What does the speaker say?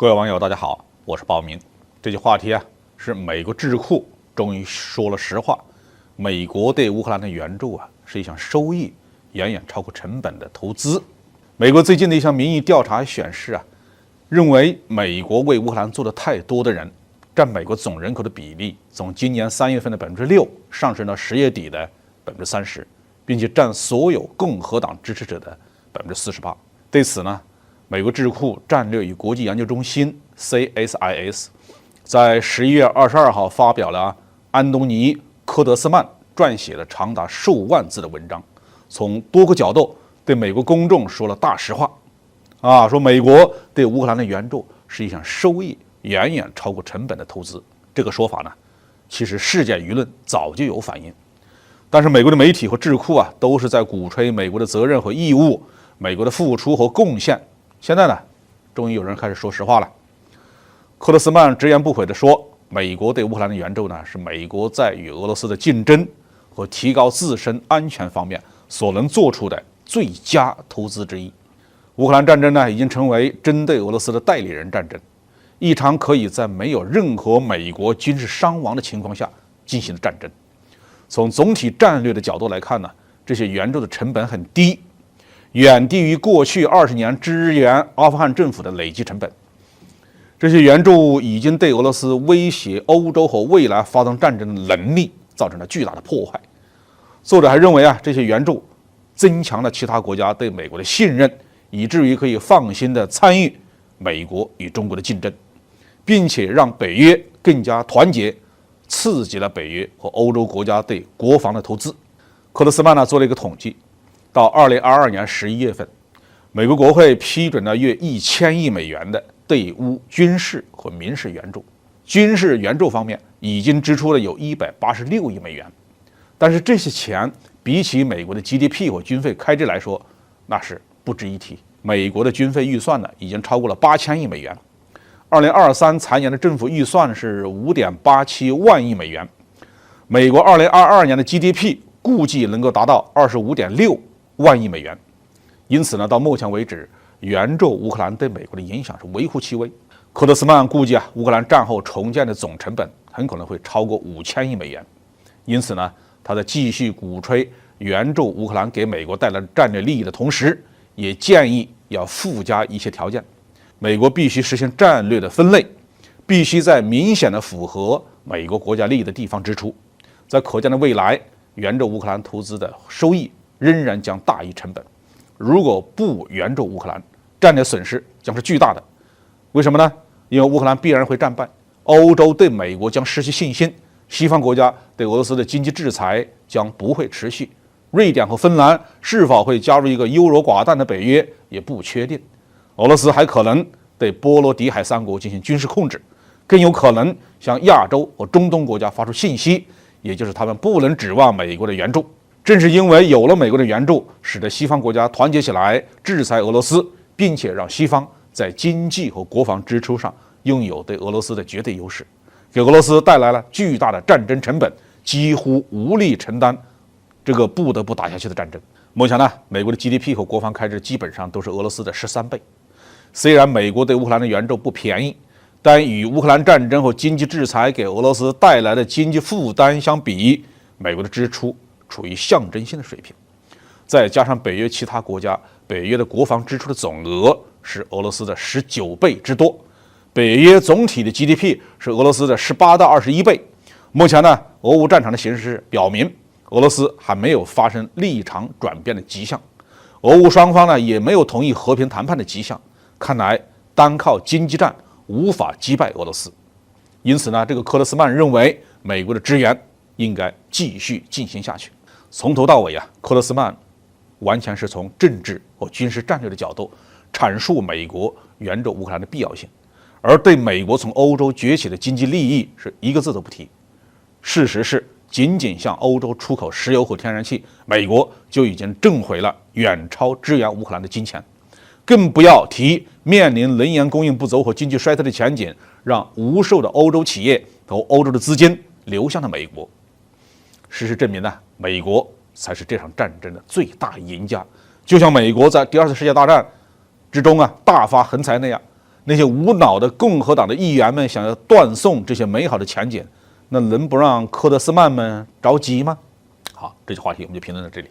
各位网友，大家好，我是鲍明。这期话题是美国智库终于说了实话，美国对乌克兰的援助是一项收益远远超过成本的投资。美国最近的一项民意调查显示认为美国为乌克兰做的太多的人，占美国总人口的比例从今年3月份的6%上升到10月底的30%，并且占所有共和党支持者的48%。对此呢，美国智库战略与国际研究中心 CSIS 在11月22号发表了安东尼·科德斯曼撰写了长达数万字的文章，从多个角度对美国公众说了大实话说美国对乌克兰的援助是一项收益远远超过成本的投资。这个说法呢，其实世界舆论早就有反应，但是美国的媒体和智库都是在鼓吹美国的责任和义务，美国的付出和贡献。现在呢，终于有人开始说实话了。科德斯曼直言不讳地说，美国对乌克兰的援助呢，是美国在与俄罗斯的竞争和提高自身安全方面所能做出的最佳投资之一。乌克兰战争呢，已经成为针对俄罗斯的代理人战争，一场可以在没有任何美国军事伤亡的情况下进行的战争。从总体战略的角度来看呢，这些援助的成本很低，远低于过去20年支援阿富汗政府的累计成本。这些援助已经对俄罗斯威胁欧洲和未来发动战争的能力造成了巨大的破坏。作者还认为这些援助增强了其他国家对美国的信任，以至于可以放心地参与美国与中国的竞争，并且让北约更加团结，刺激了北约和欧洲国家对国防的投资。科德斯曼做了一个统计，到2022年11月份，美国国会批准了约1000亿美元的对乌军事和民事援助。军事援助方面已经支出了有186亿美元，但是这些钱比起美国的 GDP 和军费开支来说，那是不值一提。美国的军费预算呢，已经超过了8000亿美元。2023财年的政府预算是5.87万亿美元。美国2022年的 GDP 估计能够达到25.6万亿美元。因此呢，到目前为止，援助乌克兰对美国的影响是微乎其微。科德斯曼估计乌克兰战后重建的总成本很可能会超过5000亿美元。因此呢，他在继续鼓吹援助乌克兰给美国带来战略利益的同时，也建议要附加一些条件。美国必须实现战略的分类，必须在明显的符合美国国家利益的地方支出。在可见的未来，援助乌克兰投资的收益仍然将大于成本。如果不援助乌克兰，战略损失将是巨大的。为什么呢？因为乌克兰必然会战败，欧洲对美国将失去信心，西方国家对俄罗斯的经济制裁将不会持续，瑞典和芬兰是否会加入一个优柔寡断的北约也不确定。俄罗斯还可能对波罗的海3国进行军事控制，更有可能向亚洲和中东国家发出信息，也就是他们不能指望美国的援助。正是因为有了美国的援助，使得西方国家团结起来制裁俄罗斯，并且让西方在经济和国防支出上拥有对俄罗斯的绝对优势，给俄罗斯带来了巨大的战争成本，几乎无力承担这个不得不打下去的战争。目前呢，美国的 GDP 和国防开支基本上都是俄罗斯的13倍。虽然美国对乌克兰的援助不便宜，但与乌克兰战争和经济制裁给俄罗斯带来的经济负担相比，美国的支出处于象征性的水平。再加上北约其他国家，北约的国防支出的总额是俄罗斯的19倍之多，北约总体的 GDP 是俄罗斯的18到21倍。目前呢，俄乌战场的形势表明，俄罗斯还没有发生立场转变的迹象，俄乌双方呢也没有同意和平谈判的迹象。看来单靠经济战无法击败俄罗斯。因此呢，这个科德斯曼认为美国的支援应该继续进行下去。从头到尾科德斯曼完全是从政治和军事战略的角度阐述美国援助乌克兰的必要性，而对美国从欧洲崛起的经济利益是一个字都不提。事实是，仅仅向欧洲出口石油和天然气，美国就已经挣回了远超支援乌克兰的金钱，更不要提面临能源供应不足和经济衰退的前景，让无数的欧洲企业和欧洲的资金流向了美国。事实证明呢，美国才是这场战争的最大赢家。就像美国在第2次世界大战之中大发横财那样，那些无脑的共和党的议员们想要断送这些美好的前景，那能不让科德斯曼们着急吗？好，这期话题我们就评论到这里。